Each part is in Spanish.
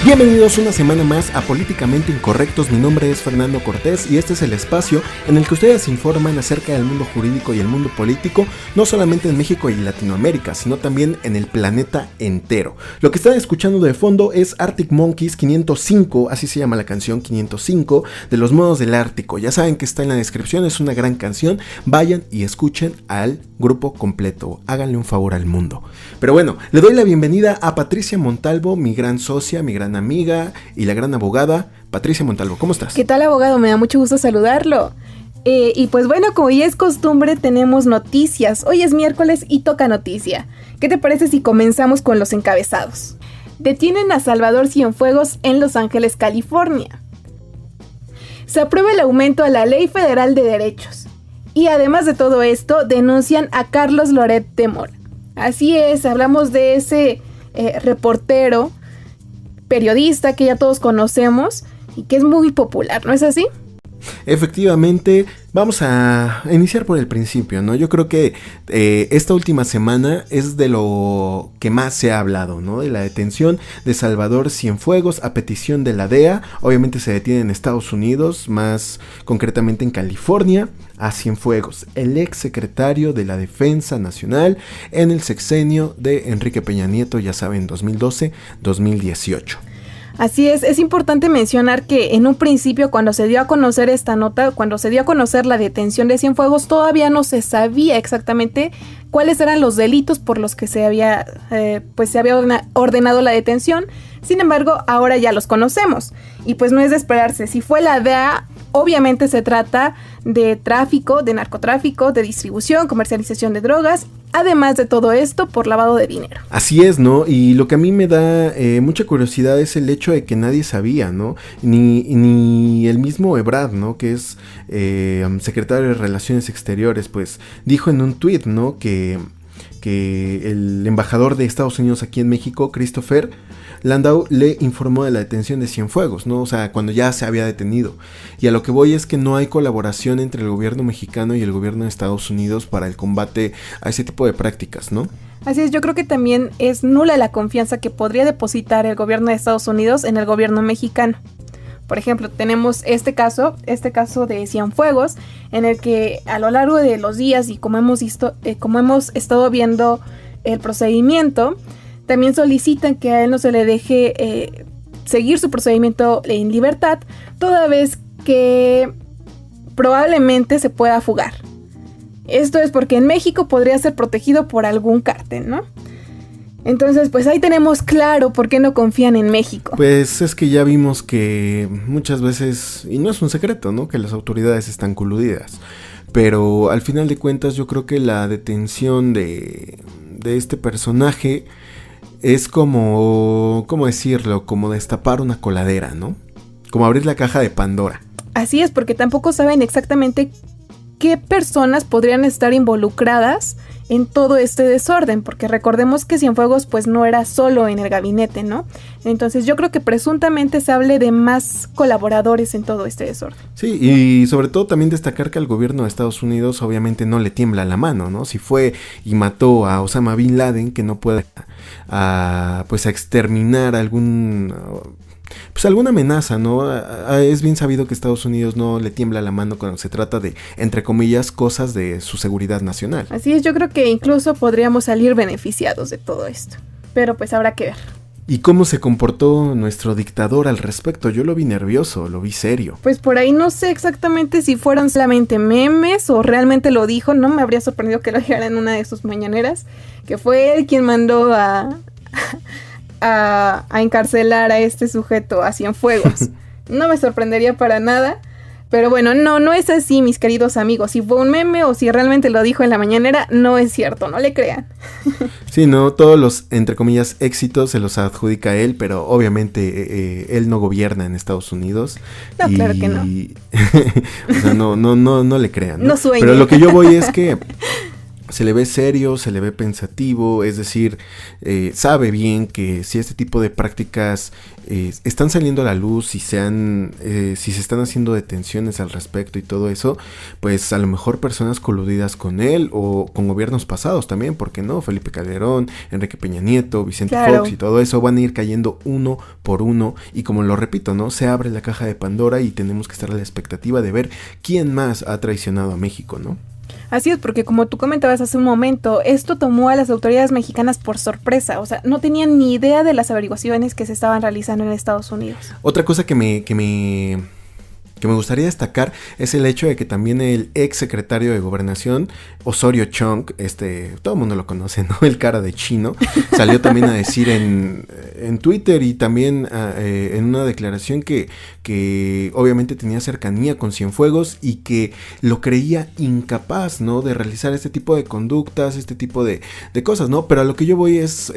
Bienvenidos una semana más a Políticamente Incorrectos. Mi nombre es Fernando Cortés y este es el espacio en el que ustedes se informan acerca del mundo jurídico y el mundo político, no solamente en México y Latinoamérica, sino también en el planeta entero. Lo que están escuchando de fondo es Arctic Monkeys 505, así se llama la canción 505, de los modos del Ártico. Ya saben que está en la descripción, es una gran canción. Vayan y escuchen al grupo completo, háganle un favor al mundo. Pero bueno, le doy la bienvenida a Patricia Montalvo, mi gran socia, mi gran amiga y la gran abogada. Patricia Montalvo, ¿cómo estás? ¿Qué tal, abogado? Me da mucho gusto saludarlo. Y pues bueno, como ya es costumbre, tenemos noticias. Hoy es miércoles y toca noticia. ¿Qué te parece si comenzamos con los encabezados? Detienen a Salvador Cienfuegos en Los Ángeles, California. Se aprueba el aumento a la Ley Federal de Derechos. Y además de todo esto, denuncian a Carlos Loret de Mola. Así es, hablamos de ese reportero, periodista que ya todos conocemos y que es muy popular, ¿no es así? Efectivamente, vamos a iniciar por el principio, ¿no? Yo creo que esta última semana es de lo que más se ha hablado, ¿no? De la detención de Salvador Cienfuegos a petición de la DEA. Obviamente se detiene en Estados Unidos, más concretamente en California, a Cienfuegos, el ex secretario de la Defensa Nacional en el sexenio de Enrique Peña Nieto, ya saben, 2012-2018. Así es importante mencionar que en un principio, cuando se dio a conocer esta nota, cuando se dio a conocer la detención de Cienfuegos, todavía no se sabía exactamente cuáles eran los delitos por los que se había ordenado la detención. Sin embargo, ahora ya los conocemos y pues no es de esperarse. Si fue la DEA, obviamente se trata de tráfico, de narcotráfico, de distribución, comercialización de drogas, además de todo esto por lavado de dinero. Así es, ¿no? Y lo que a mí me da mucha curiosidad es el hecho de que nadie sabía, ¿no? Ni el mismo Ebrard, ¿no? Que es secretario de Relaciones Exteriores, pues dijo en un tuit, ¿no? Que el embajador de Estados Unidos aquí en México, Christopher Landau, le informó de la detención de Cienfuegos, ¿no? O sea, cuando ya se había detenido. Y a lo que voy es que no hay colaboración entre el gobierno mexicano y el gobierno de Estados Unidos para el combate a ese tipo de prácticas, ¿no? Así es, yo creo que también es nula la confianza que podría depositar el gobierno de Estados Unidos en el gobierno mexicano. Por ejemplo, tenemos este caso de Cienfuegos, en el que a lo largo de los días y como hemos estado viendo el procedimiento, también solicitan que a él no se le deje seguir su procedimiento en libertad, toda vez que probablemente se pueda fugar. Esto es porque en México podría ser protegido por algún cártel, ¿no? Entonces, pues ahí tenemos claro por qué no confían en México. Pues es que ya vimos que muchas veces, y no es un secreto, ¿no? Que las autoridades están coludidas. Pero al final de cuentas yo creo que la detención de este personaje es como, ¿cómo decirlo? Como destapar una coladera, ¿no? Como abrir la caja de Pandora. Así es, porque tampoco saben exactamente qué personas podrían estar involucradas en todo este desorden, porque recordemos que Cienfuegos pues no era solo en el gabinete, ¿no? Entonces yo creo que presuntamente se hable de más colaboradores en todo este desorden. Sí, y sobre todo también destacar que al gobierno de Estados Unidos obviamente no le tiembla la mano, ¿no? Si fue y mató a Osama Bin Laden, que no puede a exterminar alguna amenaza, ¿no? Es bien sabido que Estados Unidos no le tiembla la mano cuando se trata de, entre comillas, cosas de su seguridad nacional. Así es, yo creo que incluso podríamos salir beneficiados de todo esto, pero pues habrá que ver. ¿Y cómo se comportó nuestro dictador al respecto? Yo lo vi nervioso, lo vi serio. Pues por ahí no sé exactamente si fueron solamente memes o realmente lo dijo. No me habría sorprendido que lo dijera en una de sus mañaneras, que fue él quien mandó a encarcelar a este sujeto a Cienfuegos. No me sorprendería para nada. Pero bueno, no es así, mis queridos amigos. Si fue un meme o si realmente lo dijo en la mañanera, no es cierto, no le crean. Sí, no, todos los, entre comillas, éxitos se los adjudica a él, pero obviamente él no gobierna en Estados Unidos. No, claro que no. O sea, no le crean, ¿no? No sueñe. Pero lo que yo voy es que se le ve serio, se le ve pensativo, es decir, sabe bien que si este tipo de prácticas están saliendo a la luz, si se están haciendo detenciones al respecto y todo eso, pues a lo mejor personas coludidas con él o con gobiernos pasados también, ¿por qué no? Felipe Calderón, Enrique Peña Nieto, Vicente Fox y todo eso van a ir cayendo uno por uno, y como lo repito, ¿no? Se abre la caja de Pandora y tenemos que estar a la expectativa de ver quién más ha traicionado a México, ¿no? Así es, porque como tú comentabas hace un momento, esto tomó a las autoridades mexicanas por sorpresa, o sea, no tenían ni idea de las averiguaciones que se estaban realizando en Estados Unidos. Otra cosa que me gustaría destacar es el hecho de que también el ex secretario de Gobernación, Osorio Chong, todo el mundo lo conoce, ¿no? El cara de chino, salió también a decir en Twitter y también en una declaración que obviamente tenía cercanía con Cienfuegos y que lo creía incapaz, ¿no? De realizar este tipo de conductas, este tipo de cosas, ¿no? Pero a lo que yo voy es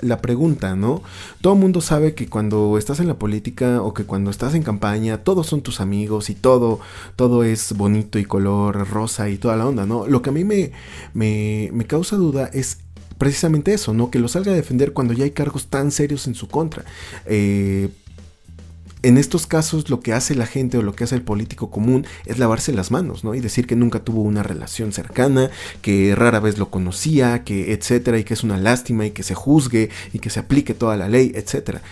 la pregunta, ¿no? Todo el mundo sabe que cuando estás en la política o que cuando estás en campaña, todos son tus amigos y todo es bonito y color rosa y toda la onda, ¿no? Lo que a mí me causa duda es precisamente eso, ¿no? Que lo salga a defender cuando ya hay cargos tan serios en su contra. En estos casos lo que hace la gente o lo que hace el político común es lavarse las manos, ¿no? Y decir que nunca tuvo una relación cercana, que rara vez lo conocía, que etcétera, y que es una lástima y que se juzgue y que se aplique toda la ley, etcétera.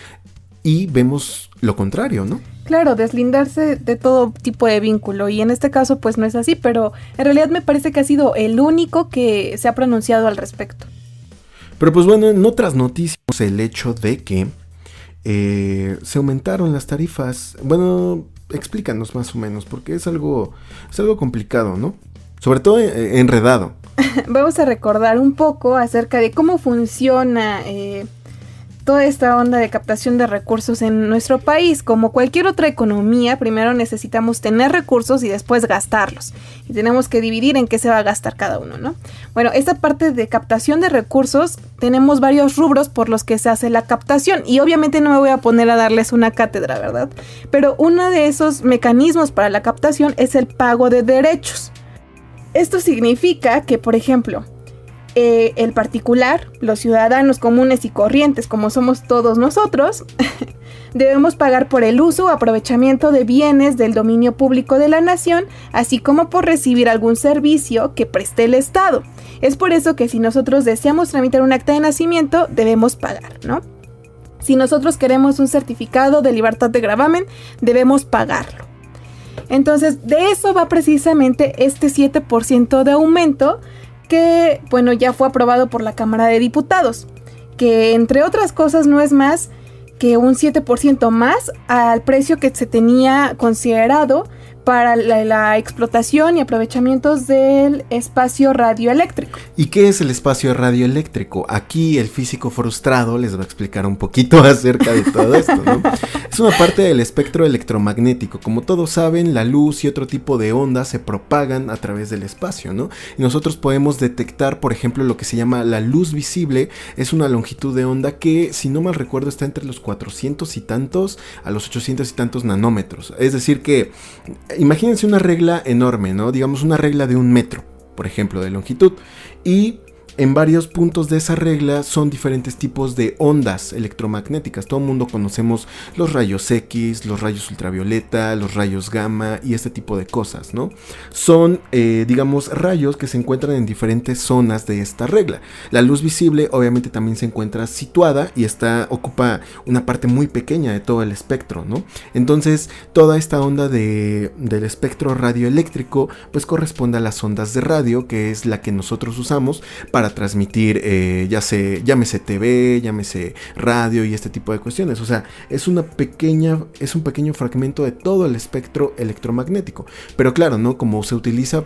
Y vemos lo contrario, ¿no? Claro, deslindarse de todo tipo de vínculo, y en este caso pues no es así, pero en realidad me parece que ha sido el único que se ha pronunciado al respecto. Pero pues bueno, en otras noticias el hecho de que se aumentaron las tarifas. Bueno, explícanos más o menos, porque es algo complicado, ¿no? Sobre todo enredado. Vamos a recordar un poco acerca de cómo funciona toda esta onda de captación de recursos en nuestro país. Como cualquier otra economía, primero necesitamos tener recursos y después gastarlos. Y tenemos que dividir en qué se va a gastar cada uno, ¿no? Bueno, esta parte de captación de recursos, tenemos varios rubros por los que se hace la captación. Y obviamente no me voy a poner a darles una cátedra, ¿verdad? Pero uno de esos mecanismos para la captación es el pago de derechos. Esto significa que, por ejemplo, el particular, los ciudadanos comunes y corrientes, como somos todos nosotros, debemos pagar por el uso o aprovechamiento de bienes del dominio público de la nación, así como por recibir algún servicio que preste el Estado. Es por eso que si nosotros deseamos tramitar un acta de nacimiento, debemos pagar, ¿no? Si nosotros queremos un certificado de libertad de gravamen, debemos pagarlo. Entonces, de eso va precisamente este 7% de aumento que, bueno, ya fue aprobado por la Cámara de Diputados, que entre otras cosas no es más que un 7% más al precio que se tenía considerado para la explotación y aprovechamientos del espacio radioeléctrico. ¿Y qué es el espacio radioeléctrico? Aquí el físico frustrado les va a explicar un poquito acerca de todo esto, ¿no? Es una parte del espectro electromagnético. Como todos saben, la luz y otro tipo de ondas se propagan a través del espacio, ¿no? Y nosotros podemos detectar, por ejemplo, lo que se llama la luz visible. Es una longitud de onda que, si no mal recuerdo, está entre los 400 y tantos a los 800 y tantos nanómetros. Es decir que imagínense una regla enorme, ¿no? Digamos una regla de 1 metro, por ejemplo, de longitud. Y en varios puntos de esa regla son diferentes tipos de ondas electromagnéticas. Todo el mundo conocemos los rayos X, los rayos ultravioleta, los rayos gamma y este tipo de cosas, ¿no? Son, digamos, rayos que se encuentran en diferentes zonas de esta regla. La luz visible obviamente también se encuentra situada y ocupa una parte muy pequeña de todo el espectro, ¿no? Entonces, toda esta onda del espectro radioeléctrico pues corresponde a las ondas de radio, que es la que nosotros usamos para transmitir, llámese TV, llámese radio y este tipo de cuestiones. O sea, es un pequeño fragmento de todo el espectro electromagnético. Pero claro, ¿no? Como se utiliza,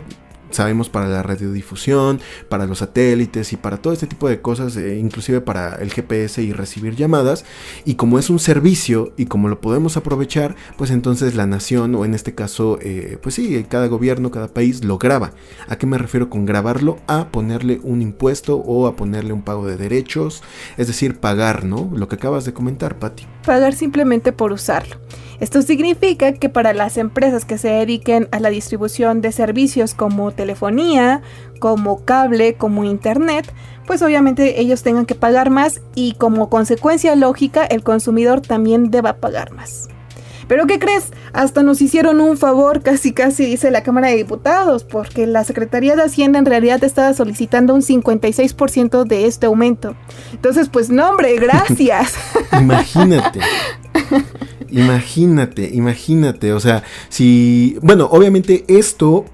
sabemos, para la radiodifusión, para los satélites y para todo este tipo de cosas, inclusive para el GPS y recibir llamadas, y como es un servicio y como lo podemos aprovechar, pues entonces la nación, o en este caso, pues sí, cada gobierno, cada país lo graba. ¿A qué me refiero con grabarlo? A ponerle un impuesto o a ponerle un pago de derechos, es decir, pagar, ¿no? Lo que acabas de comentar, Pati. Pagar simplemente por usarlo. Esto significa que para las empresas que se dediquen a la distribución de servicios como telefonía, como cable, como internet, pues obviamente ellos tengan que pagar más y como consecuencia lógica el consumidor también deba pagar más. ¿Pero qué crees? Hasta nos hicieron un favor, casi dice la Cámara de Diputados, porque la Secretaría de Hacienda en realidad estaba solicitando un 56% de este aumento. Entonces, pues no, hombre, gracias. Imagínate, o sea, si, bueno, obviamente esto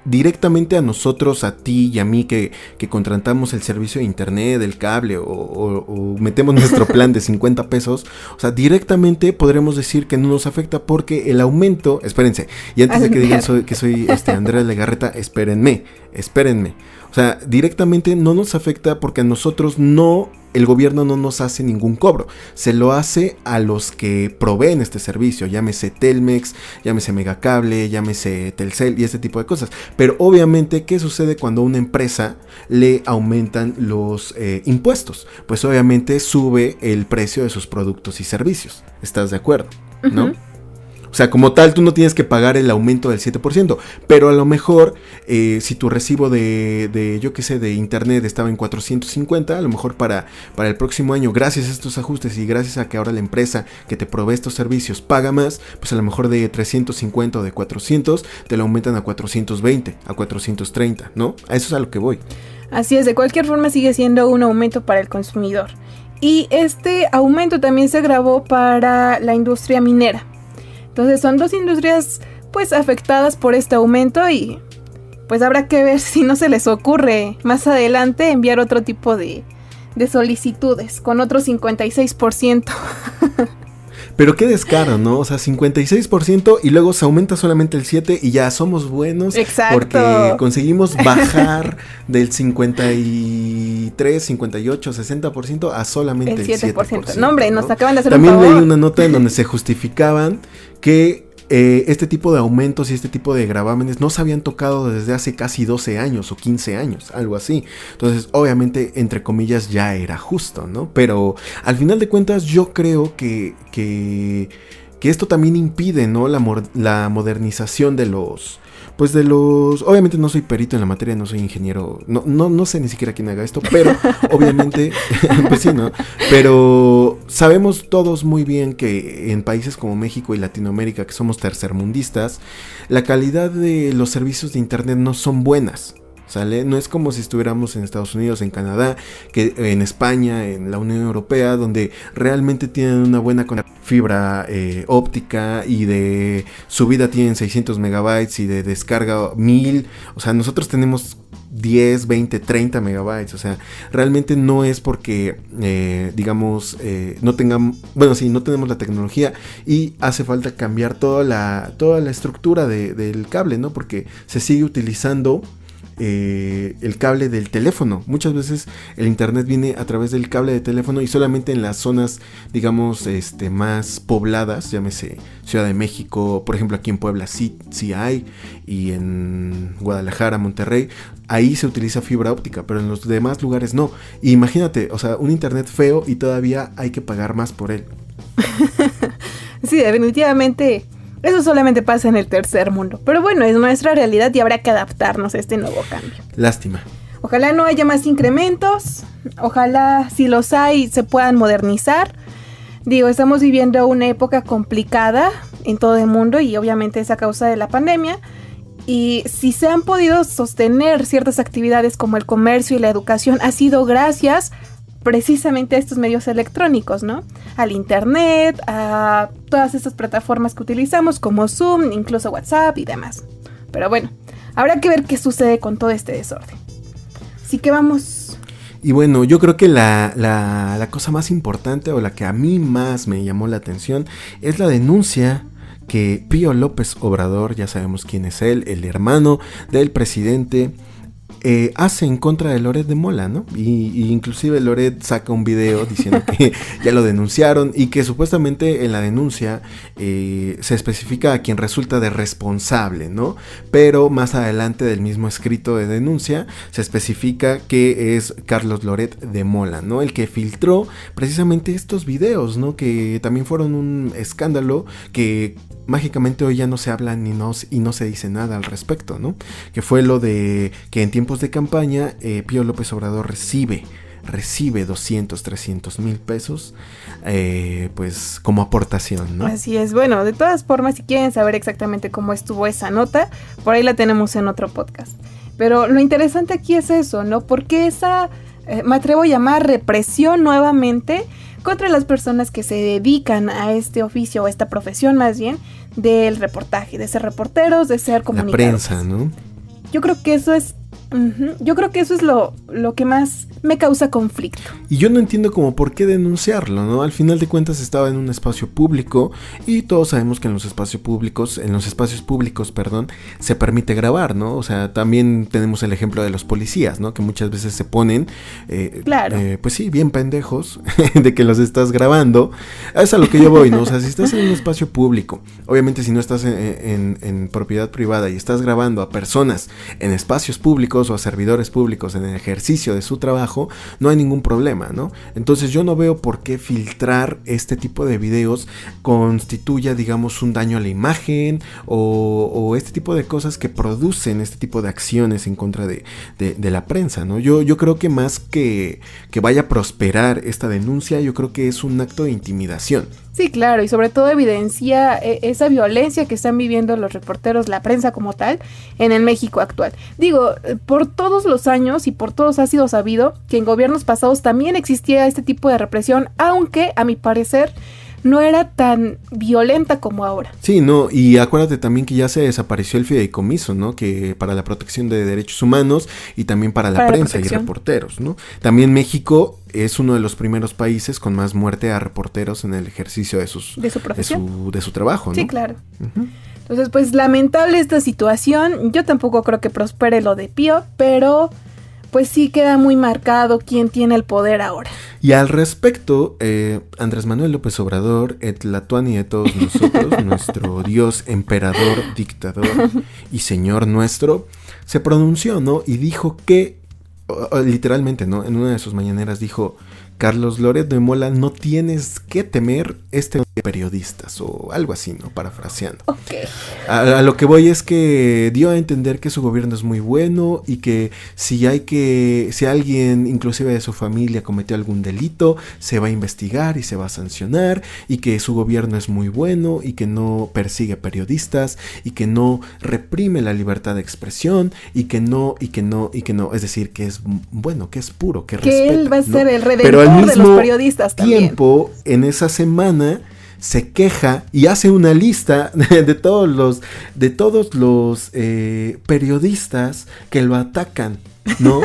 directamente a nosotros, a ti y a mí que contratamos el servicio de internet, el cable o metemos nuestro plan de 50 pesos, o sea, directamente podremos decir que no nos afecta porque el aumento, espérense, y antes de que digan que soy Andrea Legarreta, espérenme, o sea, directamente no nos afecta porque a nosotros el gobierno no nos hace ningún cobro, se lo hace a los que proveen este servicio, llámese Telmex, llámese Megacable, llámese Telcel y este tipo de cosas. Pero obviamente, ¿qué sucede cuando a una empresa le aumentan los impuestos? Pues obviamente sube el precio de sus productos y servicios. ¿Estás de acuerdo? ¿No? Uh-huh. O sea, como tal, tú no tienes que pagar el aumento del 7%, pero a lo mejor, si tu recibo de yo qué sé, de internet estaba en 450, a lo mejor para el próximo año, gracias a estos ajustes y gracias a que ahora la empresa que te provee estos servicios paga más, pues a lo mejor de 350 o de 400, te lo aumentan a 420, a 430, ¿no? A eso es a lo que voy. Así es, de cualquier forma sigue siendo un aumento para el consumidor. Y este aumento también se agravó para la industria minera. Entonces son dos industrias pues afectadas por este aumento y pues habrá que ver si no se les ocurre más adelante enviar otro tipo de solicitudes con otro 56%. Pero qué descaro, ¿no? O sea, 56% y luego se aumenta solamente el 7% y ya somos buenos. Exacto. Porque conseguimos bajar del 53, 58, 60% a solamente el 7%. No, hombre, nos acaban de hacer También un favor. leí una nota en donde se justificaban que este tipo de aumentos y este tipo de gravámenes no se habían tocado desde hace casi 12 años o 15 años, algo así. Entonces, obviamente, entre comillas, ya era justo, ¿no? Pero al final de cuentas, yo creo que esto también impide, ¿no? La modernización de los... obviamente no soy perito en la materia, no soy ingeniero, no sé ni siquiera quién haga esto, pero obviamente, pues sí, ¿no? Pero sabemos todos muy bien que en países como México y Latinoamérica, que somos tercermundistas, la calidad de los servicios de internet no son buenas. ¿Sale? No es como si estuviéramos en Estados Unidos, en Canadá, que en España, en la Unión Europea, donde realmente tienen una buena fibra óptica y de subida tienen 600 megabytes y de descarga 1000. O sea, nosotros tenemos 10, 20, 30 megabytes. O sea, realmente no es porque, no tenemos la tecnología y hace falta cambiar toda la estructura del cable, ¿no? Porque se sigue utilizando el cable del teléfono. Muchas veces el internet viene a través del cable de teléfono y solamente en las zonas, digamos, más pobladas, llámese Ciudad de México, por ejemplo aquí en Puebla sí hay, y en Guadalajara, Monterrey, ahí se utiliza fibra óptica, pero en los demás lugares no. Y imagínate, o sea, un internet feo y todavía hay que pagar más por él. Sí, definitivamente. Eso solamente pasa en el tercer mundo. Pero bueno, es nuestra realidad y habrá que adaptarnos a este nuevo cambio. Lástima. Ojalá no haya más incrementos. Ojalá, si los hay, se puedan modernizar. Digo, estamos viviendo una época complicada en todo el mundo y obviamente es a causa de la pandemia. Y si se han podido sostener ciertas actividades como el comercio y la educación, ha sido gracias precisamente a estos medios electrónicos, ¿no? Al internet, a todas estas plataformas que utilizamos como Zoom, incluso WhatsApp y demás. Pero bueno, habrá que ver qué sucede con todo este desorden. Así que vamos. Y bueno, yo creo que la cosa más importante o la que a mí más me llamó la atención es la denuncia que Pío López Obrador, ya sabemos quién es él, el hermano del presidente, hace en contra de Loret de Mola, ¿no? Y inclusive Loret saca un video diciendo que ya lo denunciaron y que supuestamente en la denuncia se especifica a quien resulta de responsable, ¿no? Pero más adelante del mismo escrito de denuncia se especifica que es Carlos Loret de Mola, ¿no? El que filtró precisamente estos videos, ¿no? Que también fueron un escándalo que mágicamente hoy ya no se habla y no se dice nada al respecto, ¿no? Que fue lo de que en tiempos de campaña Pío López Obrador recibe 200, 300 mil pesos pues como aportación, ¿no? Así es. Bueno, de todas formas, si quieren saber exactamente cómo estuvo esa nota, por ahí la tenemos en otro podcast. Pero lo interesante aquí es eso, ¿no? Porque esa, me atrevo a llamar represión nuevamente contra las personas que se dedican a este oficio o a esta profesión más bien del reportaje, de ser reporteros, de ser comunicadores. La prensa, ¿no? Yo creo que eso es lo que más me causa conflicto. Y yo no entiendo como por qué denunciarlo, ¿no? Al final de cuentas estaba en un espacio público y todos sabemos que en los espacios públicos, se permite grabar, ¿no? O sea, también tenemos el ejemplo de los policías, ¿no? Que muchas veces se ponen, pues sí, bien pendejos de que los estás grabando. Es a lo que yo voy, ¿no? O sea, si estás en un espacio público, obviamente si no estás en propiedad privada y estás grabando a personas en espacios públicos o a servidores públicos en el ejercicio de su trabajo, no hay ningún problema, ¿no? Entonces yo no veo por qué filtrar este tipo de videos constituya, digamos, un daño a la imagen o este tipo de cosas que producen este tipo de acciones en contra de la prensa, ¿no? Yo creo que más que vaya a prosperar esta denuncia, yo creo que es un acto de intimidación. Sí, claro, y sobre todo evidencia esa violencia que están viviendo los reporteros, la prensa como tal, en el México actual. Digo, por todos los años y por todos ha sido sabido que en gobiernos pasados también existía este tipo de represión, aunque a mi parecer no era tan violenta como ahora. Sí, no, y acuérdate también que ya se desapareció el fideicomiso, ¿no? Que para la protección de derechos humanos y también para la prensa y reporteros, ¿no? También México es uno de los primeros países con más muerte a reporteros en el ejercicio de su profesión, de su trabajo, ¿no? Sí, claro. Uh-huh. Entonces, pues lamentable esta situación. Yo tampoco creo que prospere lo de Pío, pero pues sí queda muy marcado quién tiene el poder ahora. Y al respecto, Andrés Manuel López Obrador, Tlatuani de todos nosotros, nuestro Dios, emperador, dictador y señor nuestro, se pronunció, ¿no? Y dijo que, literalmente, ¿no? En una de sus mañaneras dijo: Carlos Loret de Mola, no tienes que temer periodistas o algo así, ¿no? Parafraseando. Okay. A lo que voy es que dio a entender que su gobierno es muy bueno y que si alguien, inclusive de su familia, cometió algún delito, se va a investigar y se va a sancionar, y que su gobierno es muy bueno y que no persigue periodistas y que no reprime la libertad de expresión y que no, es decir, que es bueno, que es puro, que respeta. Que él va a ser, ¿no?, el redentor Pero al mismo de los periodistas también. Tiempo, en esa semana se queja y hace una lista de todos los periodistas que lo atacan, ¿no?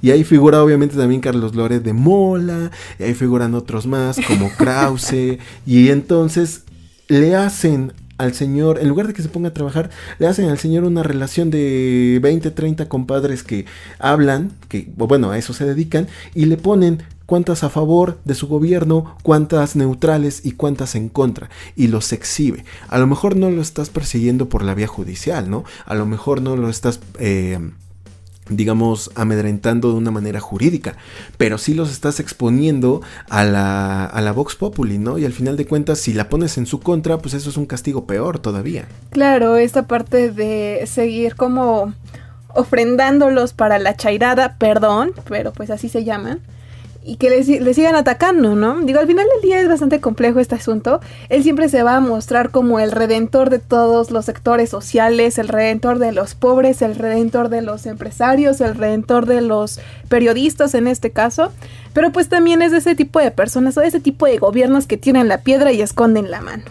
Y ahí figura obviamente también Carlos Loret de Mola, y ahí figuran otros más como Krause, y entonces le hacen al señor, en lugar de que se ponga a trabajar, le hacen al señor una relación de 20, 30 compadres que hablan, que bueno, a eso se dedican, y le ponen cuántas a favor de su gobierno, cuántas neutrales y cuántas en contra, y los exhibe. A lo mejor no lo estás persiguiendo por la vía judicial, ¿no? A lo mejor no lo estás digamos, amedrentando de una manera jurídica, pero sí los estás exponiendo a la Vox Populi, ¿no? Y al final de cuentas, si la pones en su contra, pues eso es un castigo peor todavía. Claro, esta parte de seguir como ofrendándolos para la chairada, perdón, pero pues así se llaman, y que le sigan atacando, ¿no? Digo, al final del día es bastante complejo este asunto. Él siempre se va a mostrar como el redentor de todos los sectores sociales, el redentor de los pobres, el redentor de los empresarios, el redentor de los periodistas en este caso. Pero pues también es de ese tipo de personas o de ese tipo de gobiernos que tienen la piedra y esconden la mano.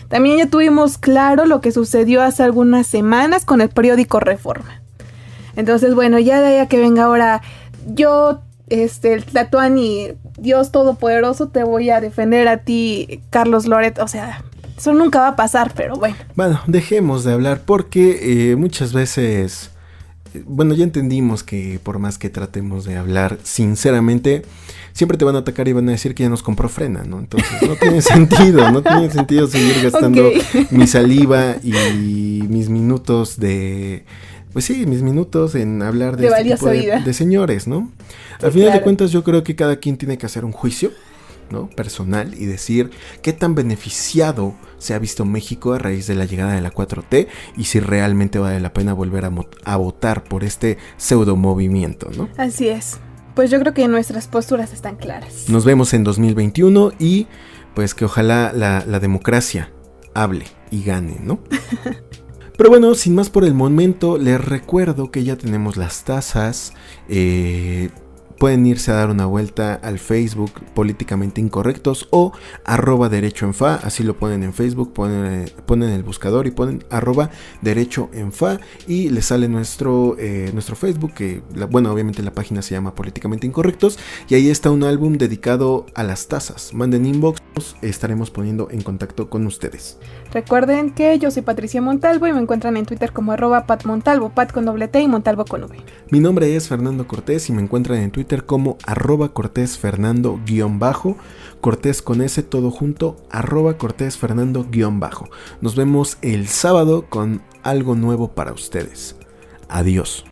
También ya tuvimos claro lo que sucedió hace algunas semanas con el periódico Reforma. Entonces, bueno, ya de ahí a que venga ahora, yo... el Tlatuani, Dios todopoderoso, te voy a defender a ti, Carlos Loret. O sea, eso nunca va a pasar, pero bueno. Bueno, dejemos de hablar porque muchas veces bueno, ya entendimos que por más que tratemos de hablar sinceramente, siempre te van a atacar y van a decir que ya nos compró Frena, ¿no? Entonces no tiene sentido seguir gastando mi saliva y mis minutos mis minutos en hablar de este tipo de señores, ¿no? Sí, al final de cuentas, yo creo que cada quien tiene que hacer un juicio, ¿no?, personal, y decir qué tan beneficiado se ha visto México a raíz de la llegada de la 4T y si realmente vale la pena volver a votar por este pseudo movimiento, ¿no? Así es. Pues yo creo que nuestras posturas están claras. Nos vemos en 2021 y pues que ojalá la democracia hable y gane, ¿no? Pero bueno, sin más por el momento, les recuerdo que ya tenemos las tazas. Pueden irse a dar una vuelta al Facebook Políticamente Incorrectos o @derechoenfa, así lo ponen en Facebook, ponen el buscador y ponen @derechoenfa y les sale nuestro Facebook, que obviamente la página se llama Políticamente Incorrectos, y ahí está un álbum dedicado a las tazas. Manden inbox, estaremos poniendo en contacto con ustedes. Recuerden que yo soy Patricia Montalvo y me encuentran en Twitter como @patmontalvo, Pat con doble T y Montalvo con V. Mi nombre es Fernando Cortés y me encuentran en Twitter como @CortésFernando_, Cortés con S todo junto, @CortésFernando_. Nos vemos el sábado con algo nuevo para ustedes. Adiós.